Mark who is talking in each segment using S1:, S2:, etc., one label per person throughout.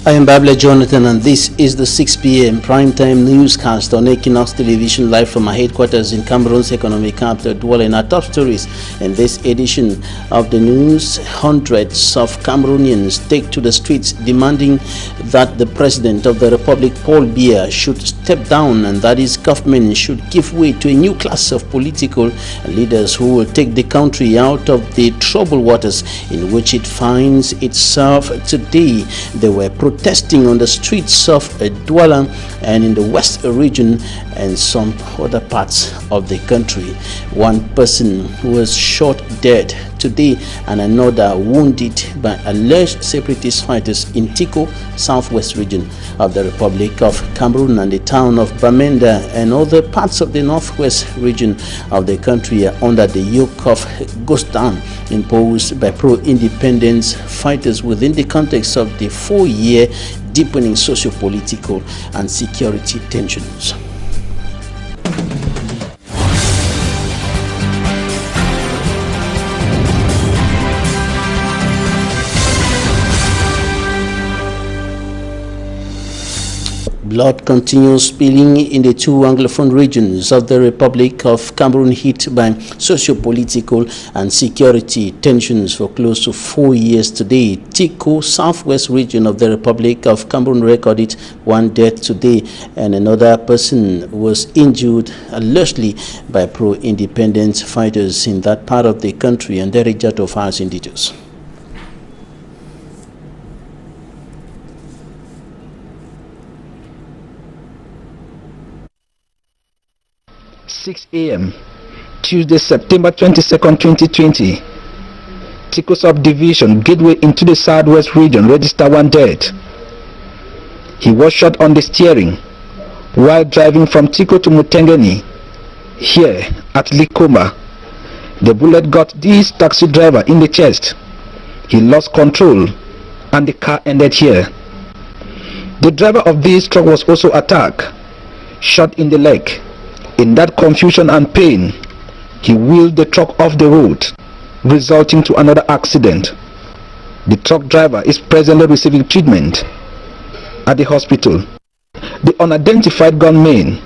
S1: I am Babla Jonathan, and this is the 6 p.m. primetime newscast on Equinoxe television, live from our headquarters in Cameroon's economic capital, Douala. In our top stories in this edition of the news, hundreds of Cameroonians take to the streets demanding that the President of the Republic, Paul Biya, should step down and that his government should give way to a new class of political leaders who will take the country out of the troubled waters in which it finds itself today. They were protesting on the streets of Douala and in the west region and some other parts of the country. One person was shot dead today and another wounded by alleged separatist fighters in Tiko, southwest region of the Republic of Cameroon, and the town of Bamenda and other parts of the northwest region of the country are under the yoke of ghost town imposed by pro-independence fighters within the context of the 4-year deepening socio-political and security tensions. Blood continues spilling in the two Anglophone regions of the Republic of Cameroon hit by socio-political and security tensions for close to 4 years today. Tiko, southwest region of the Republic of Cameroon, recorded one death today and another person was injured allegedly by pro-independence fighters in that part of the country. And Derek Jato files in details.
S2: 6 a.m. Tuesday, September 22nd, 2020. Tiko subdivision, gateway into the southwest region, registered one death. He was shot on the steering while driving from Tiko to Mutengeni, here at Likoma. The bullet got this taxi driver in the chest. He lost control and the car ended here. The driver of this truck was also attacked, shot in the leg. In that confusion and pain, he wheeled the truck off the road, resulting to another accident. The truck driver is presently receiving treatment at the hospital. The unidentified gunman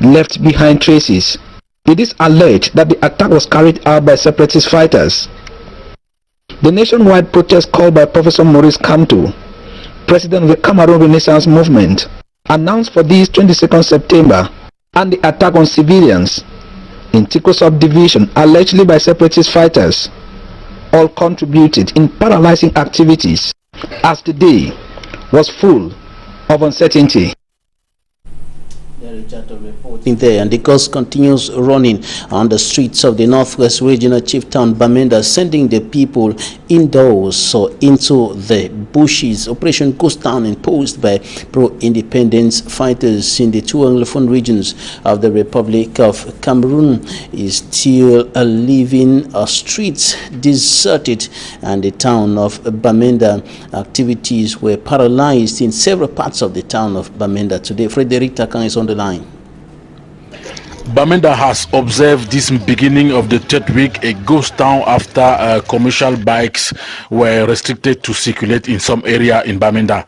S2: left behind traces. It is alleged that the attack was carried out by separatist fighters. The nationwide protest called by Professor Maurice Kamto, president of the Cameroon Renaissance Movement, announced for this 22nd September, and the attack on civilians in Tiko subdivision allegedly by separatist fighters all contributed in paralyzing activities as the day was full of uncertainty.
S1: Reporting there, and the ghost continues running on the streets of the northwest regional chief town Bamenda, sending the people indoors or into the bushes. Operation Ghost Town, imposed by pro-independence fighters in the two Anglophone regions of the Republic of Cameroon, is still leaving streets deserted, and the town of Bamenda activities were paralyzed in several parts of the town of Bamenda today. Frederic Takan is on the line.
S3: Bamenda has observed this beginning of the third week a ghost town after commercial bikes were restricted to circulate in some area in Bamenda.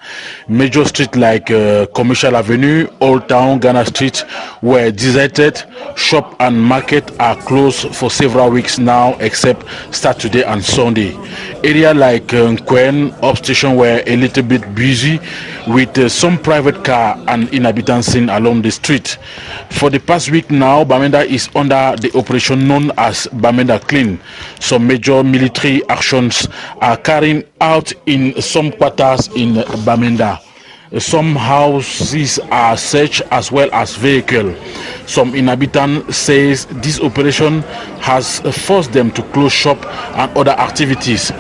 S3: Major streets like Commercial Avenue, Old Town, Ghana Street were deserted. Shop and market are closed for several weeks now, except Saturday and Sunday. Area like Nkwen, upstation were a little bit busy with some private car and inhabitants seen along the street. For the past week now, Bamenda is under the operation known as Bamenda Clean. Some major military actions are carried out in some quarters in Bamenda. Some houses are searched as well as vehicles. Some inhabitants says this operation has forced them to close shop and other activities.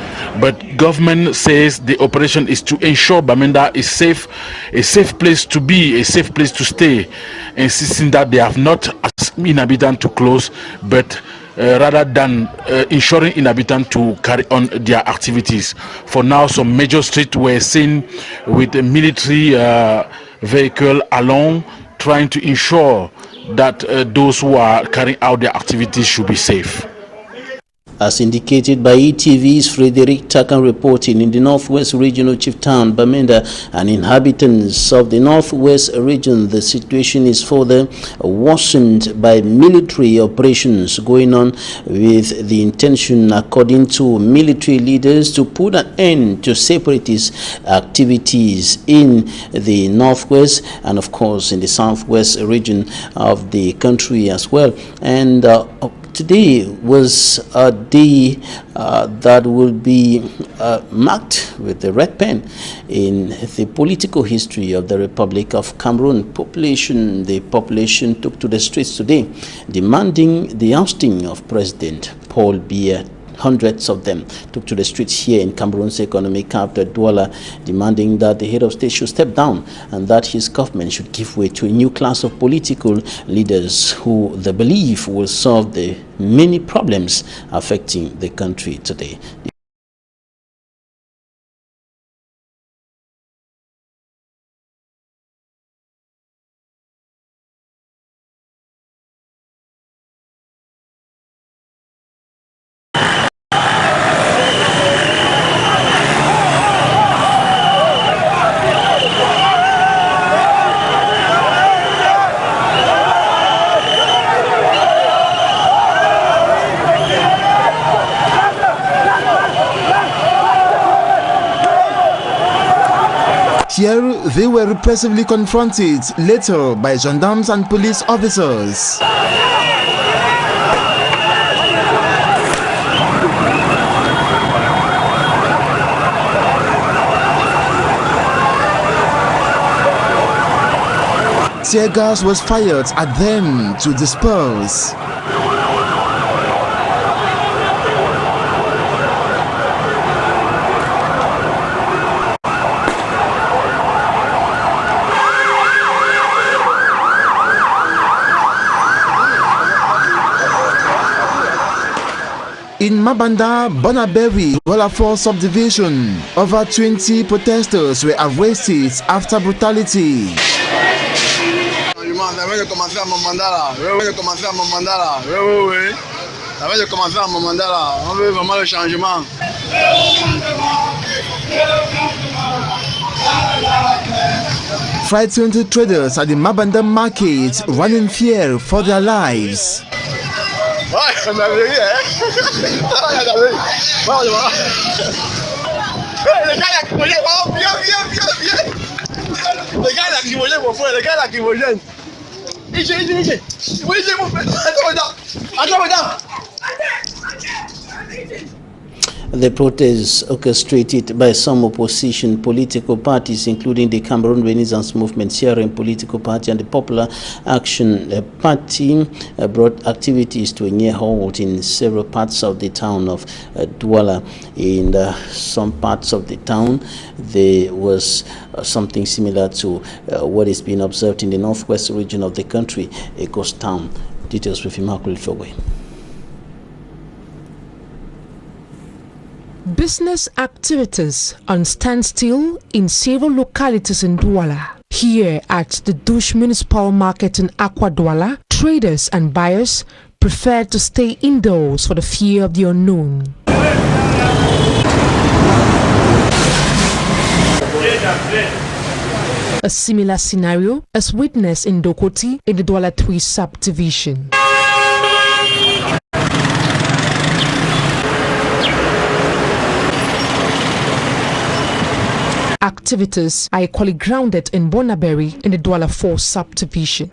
S3: But government says the operation is to ensure Bamenda is safe, a safe place to be, a safe place to stay, insisting that they have not asked inhabitants to close, but rather than ensuring inhabitants to carry on their activities. For now, some major streets were seen with a military vehicle along, trying to ensure that those who are carrying out their activities should be safe.
S1: As indicated by ETV's Frederick Takan reporting, in the northwest regional chief town, Bamenda, and inhabitants of the northwest region, the situation is further worsened by military operations going on with the intention, according to military leaders, to put an end to separatist activities in the northwest and, of course, in the southwest region of the country as well. And today was a day that will be marked with the red pen in the political history of the Republic of Cameroon. The population took to the streets today, demanding the ousting of President Paul Biya. Hundreds of them took to the streets here in Cameroon's economic capital, Douala, demanding that the head of state should step down and that his government should give way to a new class of political leaders who they believe will solve the many problems affecting the country today.
S4: Here, they were repressively confronted later by gendarmes and police officers. Tear gas was fired at them to disperse. In Mabanda, Bonaberi, Douala 4 subdivision, over 20 protesters were arrested after brutality. Frightened traders at the Mabanda market running fear for their lives.
S1: The protests orchestrated by some opposition political parties, including the Cameroon Renaissance Movement, CRM political party, and the Popular Action Party, brought activities to a near halt in several parts of the town of Douala. In some parts of the town, there was something similar to what is being observed in the northwest region of the country, a ghost town. Details with Immaculate Fogwe.
S5: Business activities on standstill in several localities in Douala. Here at the Douche Municipal Market in Aqua Douala, traders and buyers prefer to stay indoors for the fear of the unknown. A similar scenario is witnessed in Dokoti in the Douala 3 subdivision. Activities are equally grounded in Bonaberi in the Douala 4 subdivision.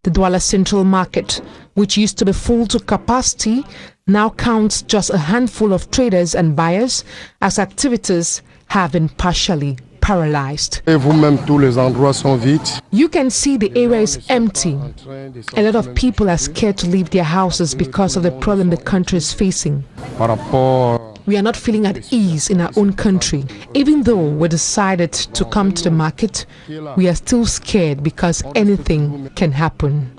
S5: The Douala Central Market, which used to be full to capacity, now counts just a handful of traders and buyers as activities have been partially paralyzed. You can see the area is empty. A lot of people are scared to leave their houses because of the problem the country is facing. We are not feeling at ease in our own country. Even though we decided to come to the market, we are still scared because anything can happen.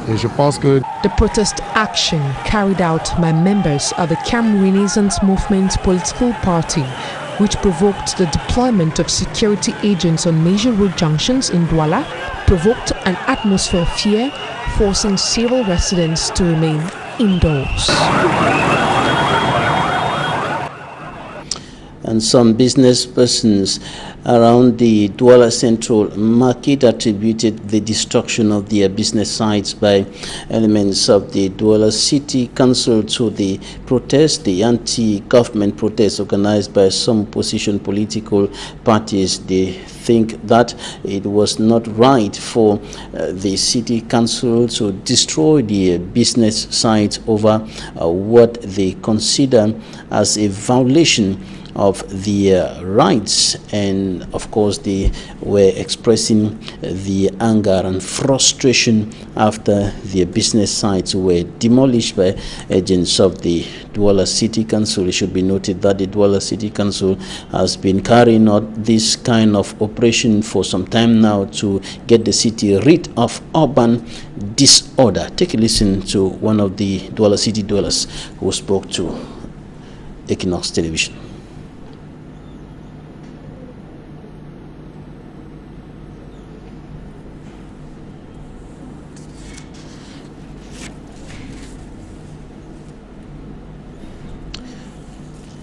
S5: The protest action carried out by members of the Kamer Renaissance Movement political party which provoked the deployment of security agents on major road junctions in Douala, provoked an atmosphere of fear, forcing several residents to remain indoors.
S1: And some business persons around the Douala Central Market attributed the destruction of their business sites by elements of the Douala City Council to the protest, the anti-government protest organized by some opposition political parties. They think that it was not right for the city council to destroy the business sites over what they consider as a violation of their rights, and of course they were expressing the anger and frustration after their business sites were demolished by agents of the Douala City Council. It should be noted that the Douala City Council has been carrying out this kind of operation for some time now to get the city rid of urban disorder. Take a listen to one of the Douala City dwellers who spoke to Equinoxe Television.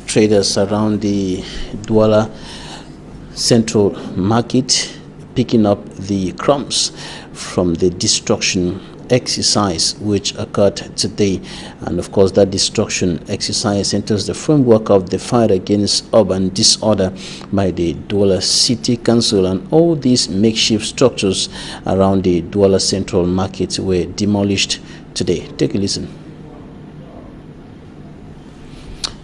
S1: Traders around the Douala Central Market picking up the crumbs from the destruction exercise which occurred today, and of course that destruction exercise enters the framework of the fight against urban disorder by the Douala City Council, and all these makeshift structures around the Douala Central Market were demolished today. Take a listen.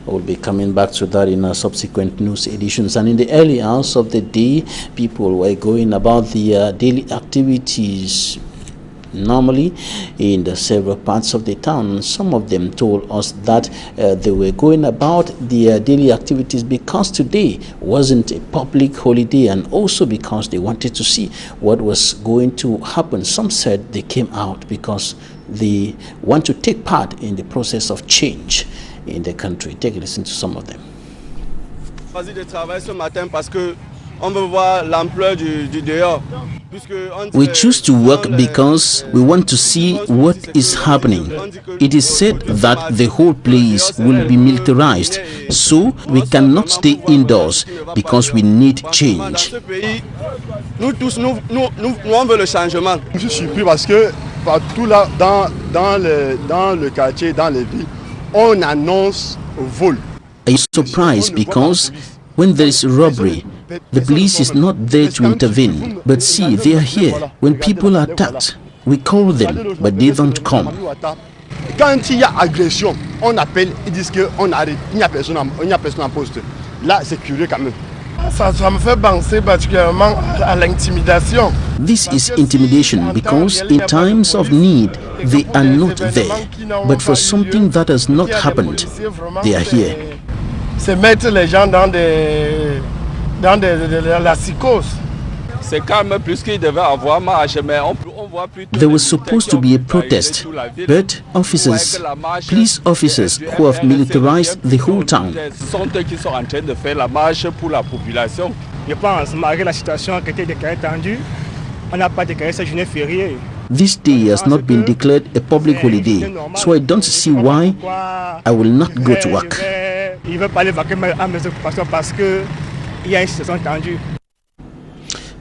S1: We'll be coming back to that in our subsequent news editions. And in the early hours of the day, people were going about their daily activities normally in the several parts of the town. Some of them told us that they were going about their daily activities because today wasn't a public holiday, and also because they wanted to see what was going to happen. Some said they came out because they want to take part in the process of change in the country. Take a listen to some of them. We choose to work because we want to see what is happening. It is said that the whole place will be militarized, so we cannot stay indoors because we need change.
S6: Nous tous, nous on veut le changement. Je suis surpris parce que partout là, dans le quartier, dans les villes, on annonce vol.
S1: I'm surprised because when there is robbery, the police is not there to intervene. But see, they are here. When people are attacked, we call them, but they don't come.
S6: Quand il y a agression, on appelle, ils disent qu'on arrête. Il n'y a personne en poste. Là, c'est curieux quand même. Ça me fait penser particulièrement à l'intimidation.
S1: This is intimidation because in times of need, they are not there. But for something that has not happened, they are here.
S6: C'est mettre les gens dans la psychose. C'est Kamer puisqu'il devait avoir marche, mais on voit plutôt.
S1: There was supposed to be a protest, but officers, police officers who have militarized the whole town.
S6: Ce sont eux qui sont en train de faire la marche pour la population.
S7: Je pense, malgré la situation qui était déclarée tendue, on n'a pas déclaré cette journée fériée.
S1: This day has not been declared a public holiday, so I don't see why I will not go to work.
S7: Il veut pas aller vaquer à mes occupations parce que il y a une situation tendue.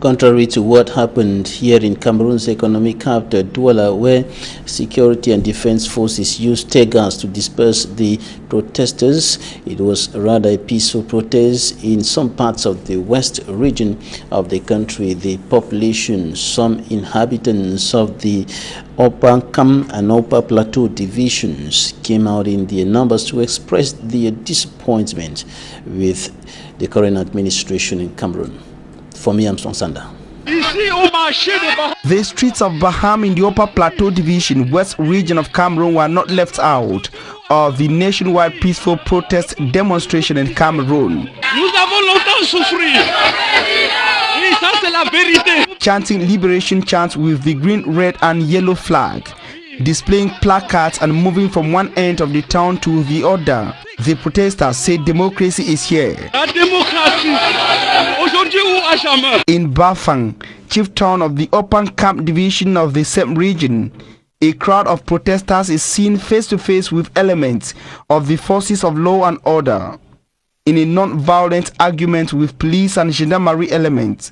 S1: Contrary to what happened here in Cameroon's economic capital, Douala, where security and defense forces used tear gas to disperse the protesters, it was rather a peaceful protest. In some parts of the west region of the country, the population, some inhabitants of the Upper Kamer and Upper Plateau divisions came out in their numbers to express their disappointment with the current administration in Cameroon. For me, I'm Sonsanda.
S8: The streets of Baham in the Upper Plateau Division, West region of Cameroon, were not left out of the nationwide peaceful protest demonstration in Cameroon. Chanting liberation chants with the green, red and yellow flag. displaying placards and moving from one end of the town to the other. The protesters say democracy is here. In Bafang, chief town of the Upper Camp division of the same region, a crowd of protesters is seen face to face with elements of the forces of law and order. In a non-violent argument with police and gendarmerie elements,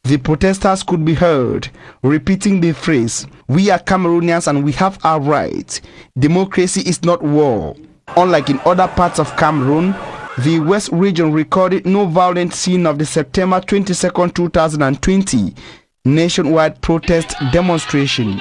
S8: the protesters could be heard repeating the phrase, "We are Cameroonians and we have our rights. Democracy is not war." Unlike in other parts of Cameroon, the West region recorded no violent scene of the September 22, 2020 nationwide protest demonstration.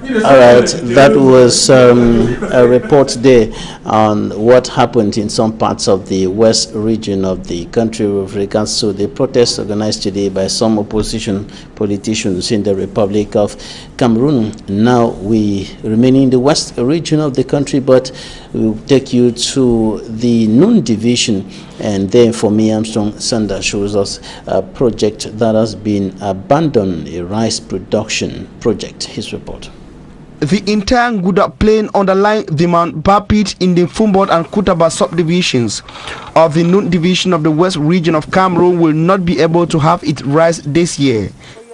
S1: All right, that was a report there on what happened in some parts of the west region of the country with regards to the protests organized today by some opposition politicians in the Republic of Cameroon. Now we remain in the west region of the country, but we'll take you to the noon division, and there for me, Armstrong Sander shows us a project that has been abandoned, a rice production project. His report.
S8: The entire Nguda plain underlying the Mount Bapit in the Fumbot and Kutaba subdivisions of the Noon division of the West region of Cameroon will not be able to have its rice this year,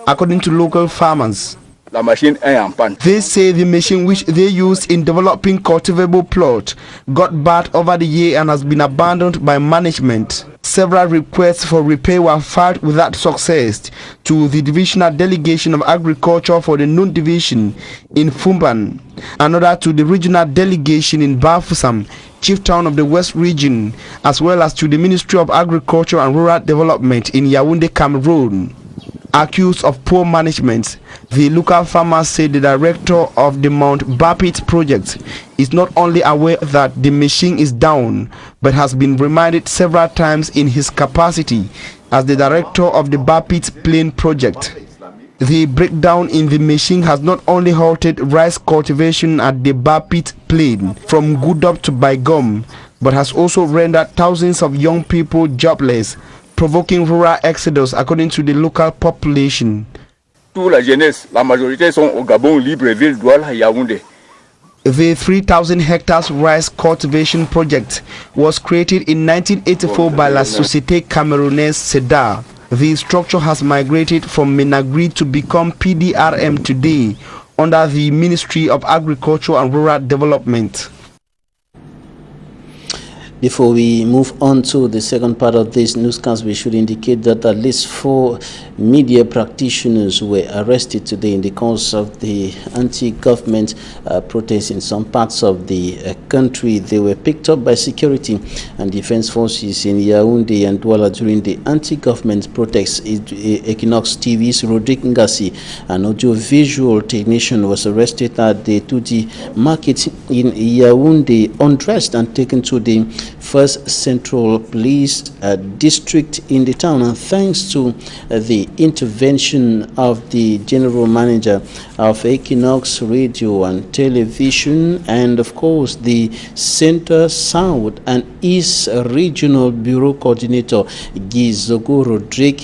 S8: according to local farmers. They say the machine which they used in developing cultivable plot got bad over the year and has been abandoned by management. Several requests for repair were filed without success to the divisional delegation of agriculture for the Noon division in Fumban, another to the regional delegation in Bafusam, chief town of the West region, as well as to the Ministry of Agriculture and Rural Development in Yaoundé, Cameroon. Accused of poor management, the local farmers say the director of the Mount Bapit project is not only aware that the machine is down, but has been reminded several times in his capacity as the director of the Bapit Plain project. The breakdown in the machine has not only halted rice cultivation at the Bapit Plain from Gudop to Baigom, but has also rendered thousands of young people jobless, provoking rural exodus according to the local population. The 3,000 hectares rice cultivation project was created in 1984 by La Société Camerounaise SEDA. The structure has migrated from Minagri to become PDRM today under the Ministry of Agriculture and Rural Development.
S1: Before we move on to the second part of this newscast, we should indicate that at least 4 media practitioners were arrested today in the course of the anti-government protests in some parts of the country. They were picked up by security and defense forces in Yaoundé and Douala during the anti-government protests. Equinoxe TV's Rodrigue Ngassi, an audiovisual technician, was arrested at the Tudi market in Yaoundé, undressed and taken to the first central police district in the town, and thanks to the intervention of the general manager of Equinoxe Radio and Television, and of course the Center, South and East Regional Bureau Coordinator Gizogo Rodrigue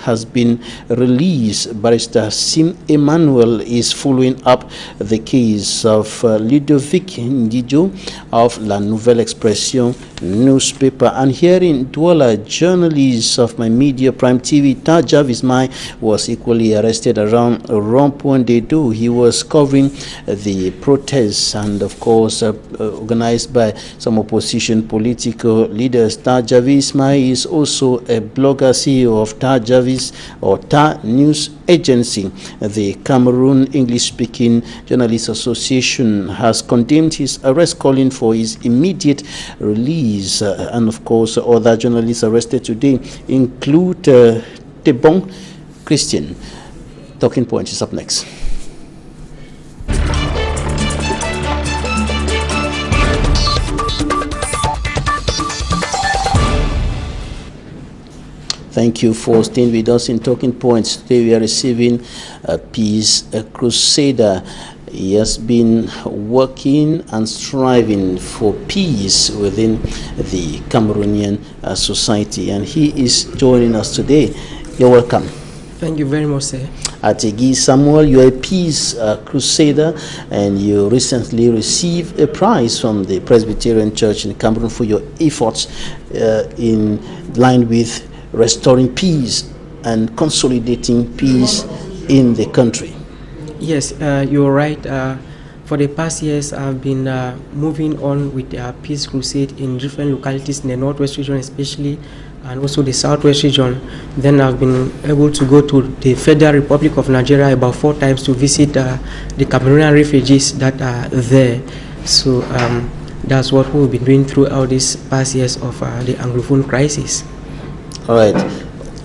S1: has been released. Barrister Sim Emmanuel is following up the case of Ludovic Ndijo of La Nouvelle Expression newspaper. And here in Douala, journalist of my media Prime TV, Tajavis Mai, was equally arrested around Rond-Point Dedo. He was covering the protests and of course organized by some opposition political leaders. Tajavis Mai is also a blogger, CEO of Tajavis or Ta News Agency. The Cameroon English-speaking Journalists Association has condemned his arrest, calling for his immediate release. And of course, other journalists arrested today include Tebong Christian. Talking Point is up next. Thank you for staying with us in Talking Points. Today we are receiving a peace crusader. He has been working and striving for peace within the Cameroonian society, and he is joining us today. You're welcome.
S9: Thank you very much, sir.
S1: Ategi Samuel, you're a peace crusader, and you recently received a prize from the Presbyterian Church in Cameroon for your efforts in line with restoring peace and consolidating peace in the country.
S9: Yes, you're right. For the past years, I've been moving on with the peace crusade in different localities in the Northwest region especially, and also the Southwest region. Then I've been able to go to the Federal Republic of Nigeria about 4 times to visit the Cameroonian refugees that are there. So that's what we've been doing throughout these past years of the Anglophone crisis.
S1: All right.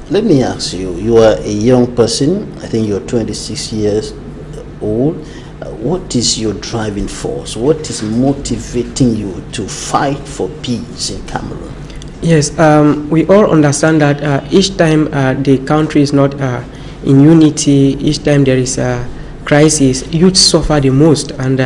S1: Let me ask you, you are a young person, I think you're 26 years old. What is your driving force? What is motivating you to fight for peace in Cameroon?
S9: Yes, we all understand that each time the country is not in unity, each time there is a crisis, youth suffer the most. And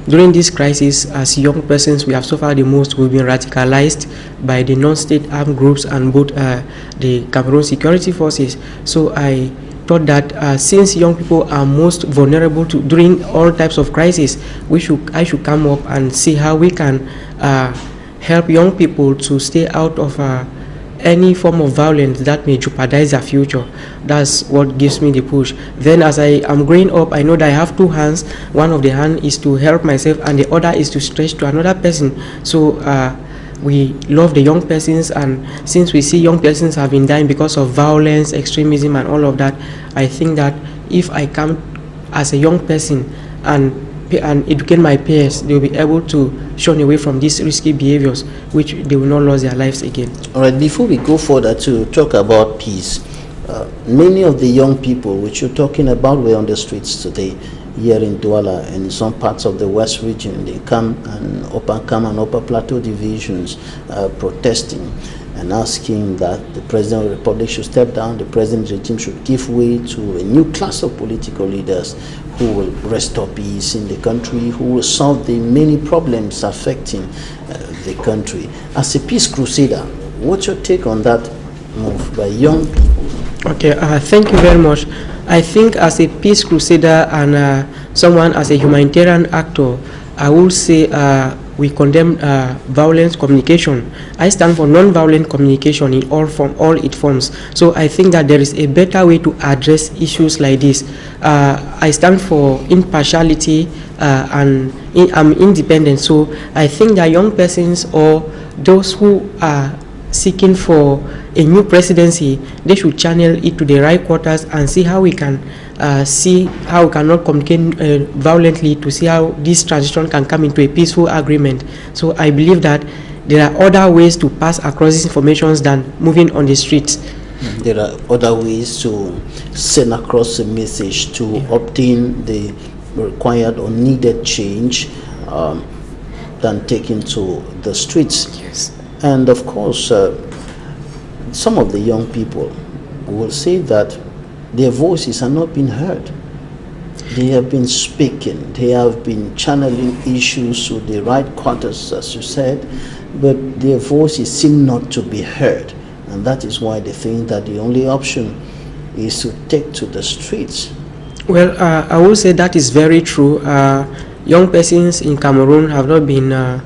S9: during this crisis, as young persons, we have suffered the most. We've been radicalized by the non-state armed groups and both the Cameroon security forces. So I thought that since young people are most vulnerable to during all types of crisis, I should come up and see how we can help young people to stay out of any form of violence that may jeopardize their future. That's what gives me the push. Then as I am growing up, I know that I have 2 hands. One of the hand is to help myself and the other is to stretch to another person. So we love the young persons, and since we see young persons have been dying because of violence, extremism and all of that, I think that if I come as a young person and educate my peers, they will be able to shun away from these risky behaviors, which they will not lose their lives again.
S1: All right, before we go further to talk about peace, many of the young people which you're talking about were on the streets today here in Douala and in some parts of the West region, the Kam and Upper Plateau divisions, protesting and asking that the President of the Republic should step down, the President regime should give way to a new class of political leaders who will restore peace in the country, who will solve the many problems affecting the country. As a peace crusader, what's your take on that move by young people?
S9: Okay, thank you very much. I think as a peace crusader and someone as a humanitarian actor, I will say we condemn violent communication. I stand for non-violent communication in all its forms. So I think that there is a better way to address issues like this. I stand for impartiality and I'm independent. So I think that young persons or those who are seeking for a new presidency, they should channel it to the right quarters and see how we can see how we cannot communicate violently, to see how this transition can come into a peaceful agreement. So I believe that there are other ways to pass across these informations than moving on the streets.
S1: There are other ways to send across a message to obtain the required or needed change than taking to the streets.
S9: Yes.
S1: And of course, some of the young people will say that their voices are not being heard. They have been speaking, they have been channeling issues to the right quarters, as you said, but their voices seem not to be heard. And that is why they think that the only option is to take to the streets. Well,
S9: I will say that is very true. Young persons in Cameroon have not been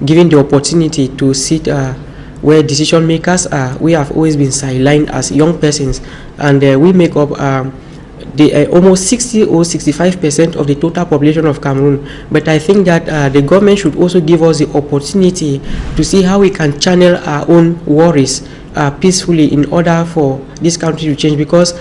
S9: given the opportunity to sit where decision makers are. We have always been sidelined as young persons, and we make up almost 60 or 65% of the total population of Cameroon. But I think that the government should also give us the opportunity to see how we can channel our own worries peacefully in order for this country to change, because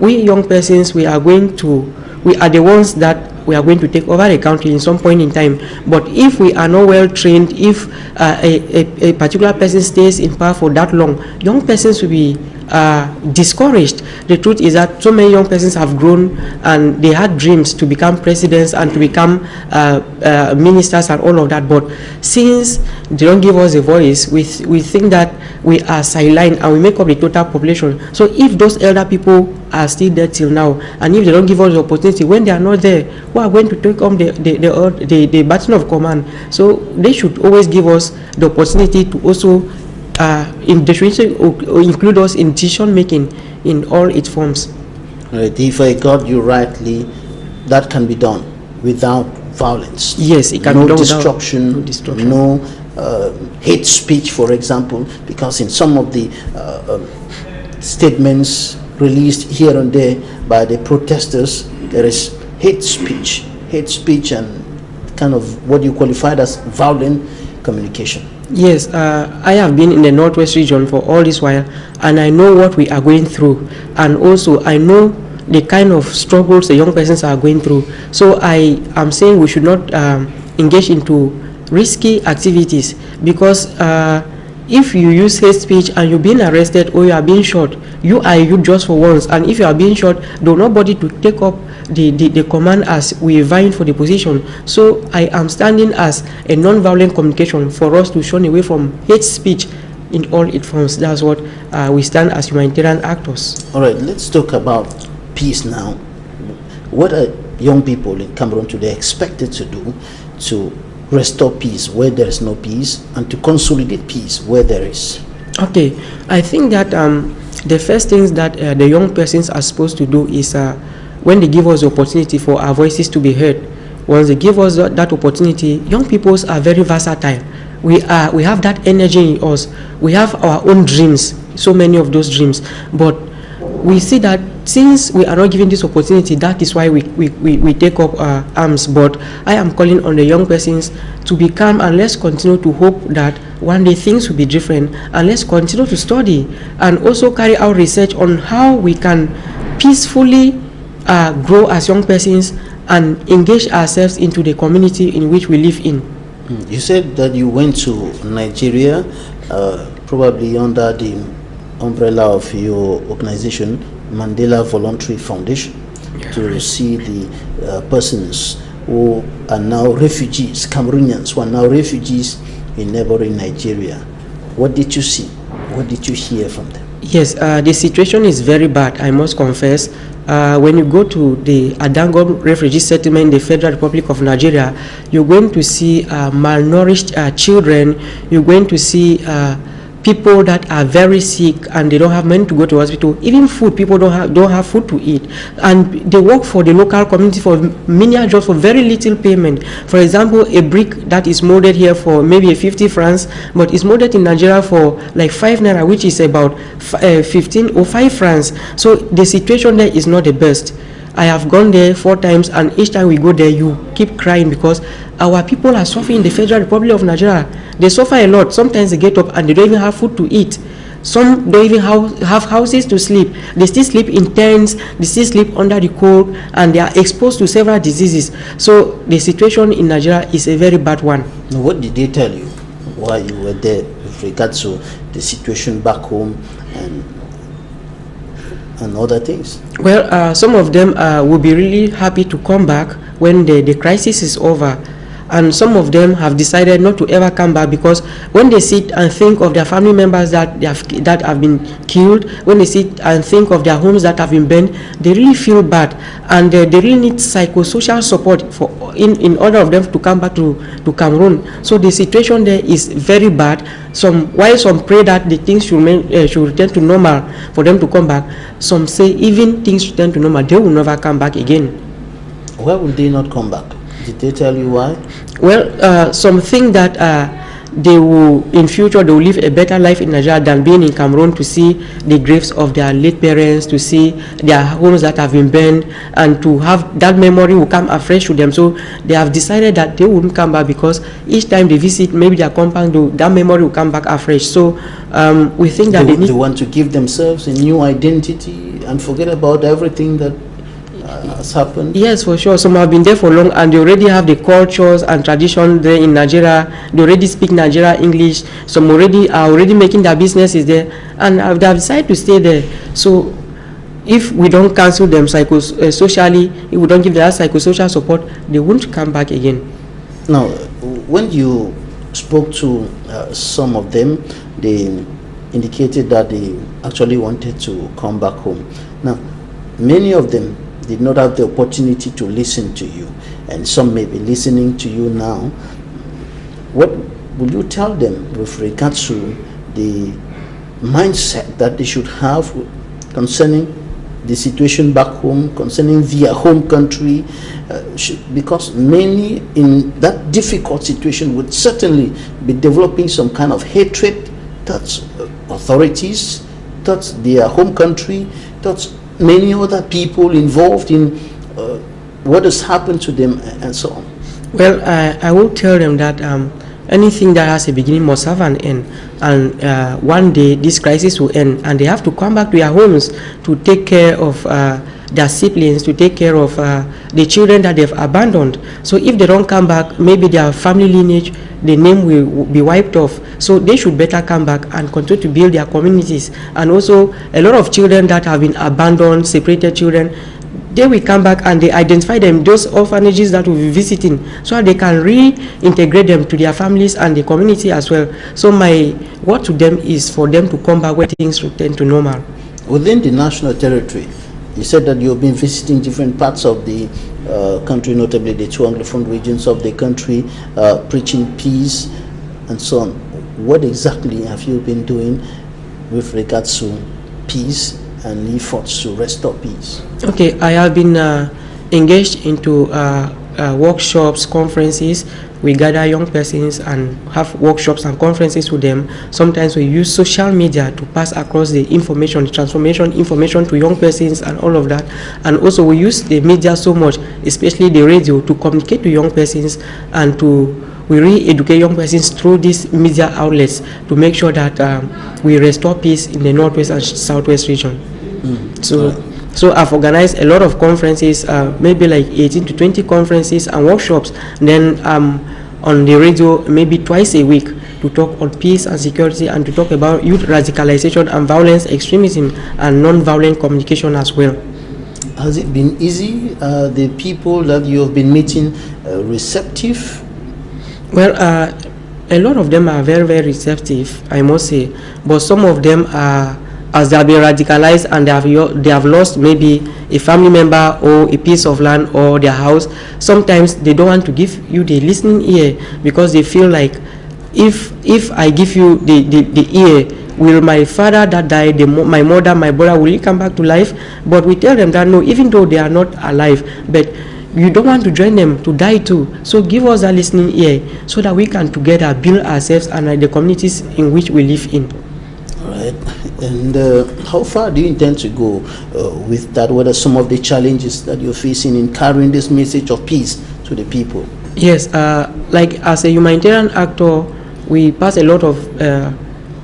S9: we young persons, we are the ones that we are going to take over the country in some point in time. But if we are not well trained, if a particular person stays in power for that long, young persons will be discouraged. The truth is that so many young persons have grown and they had dreams to become presidents and to become ministers and all of that, but since they don't give us a voice, we think that we are sidelined and we make up the total population. So if those elder people are still there till now, and if they don't give us the opportunity, when they are not there, who are going to take on the baton of command? So they should always give us the opportunity to also include us in decision making in all its forms.
S1: Right. If I got you rightly, that can be done without violence.
S9: Yes, it can
S1: no
S9: be done
S1: destruction,
S9: without destruction.
S1: No hate speech, for example, because in some of the statements released here and there by the protesters, there is hate speech and kind of what you qualified as violent communication.
S9: Yes, I have been in the Northwest region for all this while, and I know what we are going through, and also I know the kind of struggles the young persons are going through. So I am saying we should not engage into risky activities, because if you use hate speech and you're being arrested or you are being shot, you are you just for once, and if you are being shot, there is nobody to take up the command as we are vying for the position. So I am standing as a non-violent communication for us to shun away from hate speech in all its forms. That's what we stand as humanitarian actors.
S1: All right, let's talk about peace now. What are young people in Cameroon today expected to do to restore peace where there is no peace and to consolidate peace where there is?
S9: Okay, I think that the first things that the young persons are supposed to do is when they give us the opportunity for our voices to be heard. Once they give us that opportunity, young people are very versatile. We have that energy in us. We have our own dreams, so many of those dreams, but we see that since we are not given this opportunity, that is why we take up arms. But I am calling on the young persons to be calm, and let's continue to hope that one day things will be different, and let's continue to study and also carry out research on how we can peacefully grow as young persons and engage ourselves into the community in which we live in.
S1: You said that you went to Nigeria, probably under the umbrella of your organization, Mandela Voluntary Foundation, to see the persons who are now refugees, Cameroonians who are now refugees in neighboring Nigeria. What did you see? What did you hear from them?
S9: Yes, the situation is very bad, I must confess. When you go to the Adango refugee settlement in the Federal Republic of Nigeria, you're going to see malnourished children. You're going to see people that are very sick and they don't have money to go to hospital. Even food, people don't have food to eat, and they work for the local community for menial jobs for very little payment. For example, a brick that is molded here for maybe 50 francs, but is molded in Nigeria for like 5 naira, which is about 15 or 5 francs. So the situation there is not the best. I have gone there 4 times, and each time we go there, you keep crying because our people are suffering in the Federal Republic of Nigeria. They suffer a lot. Sometimes they get up and they don't even have food to eat. Some don't even have houses to sleep. They still sleep in tents, they still sleep under the cold, and they are exposed to several diseases. So the situation in Nigeria is a very bad one.
S1: Now, what did they tell you while you were there with regards to the situation back home and other things?
S9: Well, some of them will be really happy to come back when the crisis is over, and some of them have decided not to ever come back, because when they sit and think of their family members that have been killed, when they sit and think of their homes that have been burned, they really feel bad, and they really need psychosocial support in order of them to come back to Cameroon. So the situation there is very bad. While some pray that the things should return to normal for them to come back, some say even things return to normal, they will never come back again.
S1: Why would they not come back? Did they tell you why?
S9: Well, some think that they will, in future, they will live a better life in Nigeria than being in Cameroon, to see the graves of their late parents, to see their homes that have been burned, and to have that memory will come afresh to them. So they have decided that they wouldn't come back, because each time they visit maybe their compound, that memory will come back afresh. So we think that
S1: they want to give themselves a new identity and forget about everything that has happened.
S9: Yes, for sure. Some have been there for long, and they already have the cultures and tradition there in Nigeria. They already speak Nigeria English. Some are already making their businesses there, and they have decided to stay there. So if we don't counsel them socially, if we don't give them psychosocial support, they won't come back again.
S1: Now, when you spoke to some of them, they indicated that they actually wanted to come back home. Now, many of them did not have the opportunity to listen to you, and some may be listening to you now. What would you tell them with regards to the mindset that they should have concerning the situation back home, concerning their home country, because many in that difficult situation would certainly be developing some kind of hatred towards authorities, towards their home country, towards many other people involved in what has happened to them, and so on.
S9: Well, I will tell them that anything that has a beginning must have an end, and one day this crisis will end, and they have to come back to their homes to take care of their siblings, to take care of the children that they've abandoned. So if they don't come back, maybe their family lineage, the name will be wiped off. So they should better come back and continue to build their communities. And also a lot of children that have been abandoned, separated children, they will come back and they identify them, those orphanages that will be visiting, so they can reintegrate them to their families and the community as well. So my word to them is for them to come back when things return to normal.
S1: Within the national territory, you said that you've been visiting different parts of the country, notably the two Anglophone regions of the country, preaching peace and so on. What exactly have you been doing with regards to peace and efforts to restore peace? Okay,
S9: I have been engaged into workshops, conferences. We gather young persons and have workshops and conferences with them. Sometimes we use social media to pass across the information, the transformation information to young persons and all of that. And also we use the media so much, especially the radio, to communicate to young persons, and we re-educate young persons through these media outlets to make sure that we restore peace in the Northwest and Southwest region. So I've organized a lot of conferences, maybe like 18 to 20 conferences and workshops. Then on the radio maybe twice a week to talk on peace and security, and to talk about youth radicalization and violence extremism and non-violent communication as well.
S1: Has it been easy? The people that you have been meeting receptive?
S9: Well, a lot of them are very, very receptive, I must say, but some of them are, as they have been radicalized and they have lost maybe a family member or a piece of land or their house, sometimes they don't want to give you the listening ear, because they feel like if I give you the ear, will my father that died, my mother, my brother, will he come back to life? But we tell them that no, even though they are not alive, but you don't want to join them to die too. So give us a listening ear so that we can together build ourselves and the communities in which we live in.
S1: All right. And how far do you intend to go with that? What are some of the challenges that you're facing in carrying this message of peace to the people?
S9: Yes, like as a humanitarian actor, we pass a lot of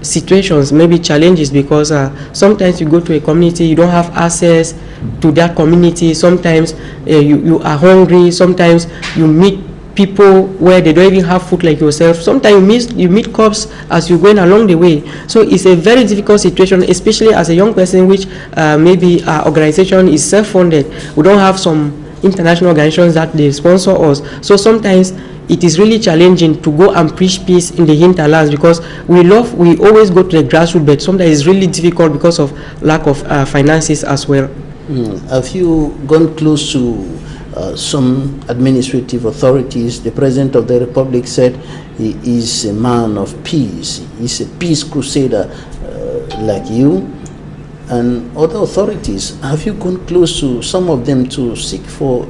S9: situations, maybe challenges, because sometimes you go to a community, you don't have access to that community. Sometimes you are hungry. Sometimes you meet people where they don't even have food like yourself. Sometimes you meet cops as you're going along the way. So it's a very difficult situation, especially as a young person, which maybe our organization is self-funded. We don't have some international organizations that they sponsor us. So sometimes it is really challenging to go and preach peace in the hinterlands, because we always go to the grassroots, but sometimes it's really difficult because of lack of finances as well.
S1: Have you gone close to some administrative authorities? The President of the Republic said he is a man of peace. He's a peace crusader like you and other authorities. Have you gone close to some of them to seek for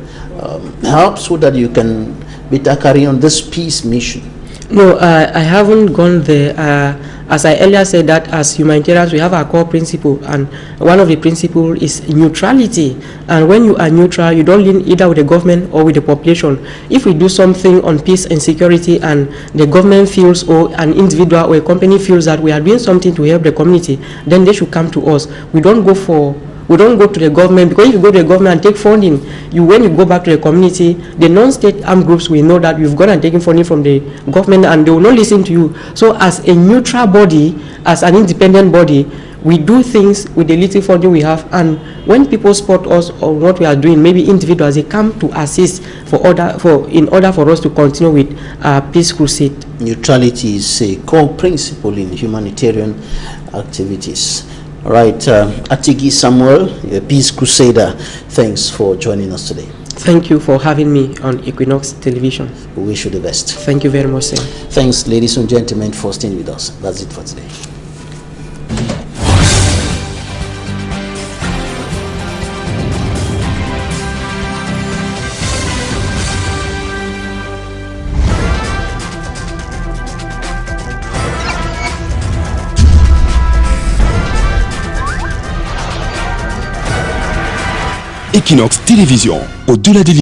S1: help so that you can better carry on this peace mission?
S9: No, I haven't gone there. As I earlier said, that as humanitarians we have our core principle, and one of the principles is neutrality. And when you are neutral, you don't lean either with the government or with the population. If we do something on peace and security and the government feels, or an individual or a company feels that we are doing something to help the community, then they should come to us. We don't go to the government, because if you go to the government and take funding, when you go back to the community, the non-state armed groups will know that you've gone and taken funding from the government, and they will not listen to you. So as a neutral body, as an independent body, we do things with the little funding we have, and when people spot us on what we are doing, maybe individuals, they come to assist in order for us to continue with our peace crusade.
S1: Neutrality is a core principle in humanitarian activities. All right, Atigi Samuel, a peace crusader, thanks for joining us today.
S9: Thank you for having me on Equinoxe Television.
S1: We wish you the best.
S9: Thank you very much, sir.
S1: Thanks, ladies and gentlemen, for staying with us. That's it for today.
S10: Equinoxe Télévision, au-delà des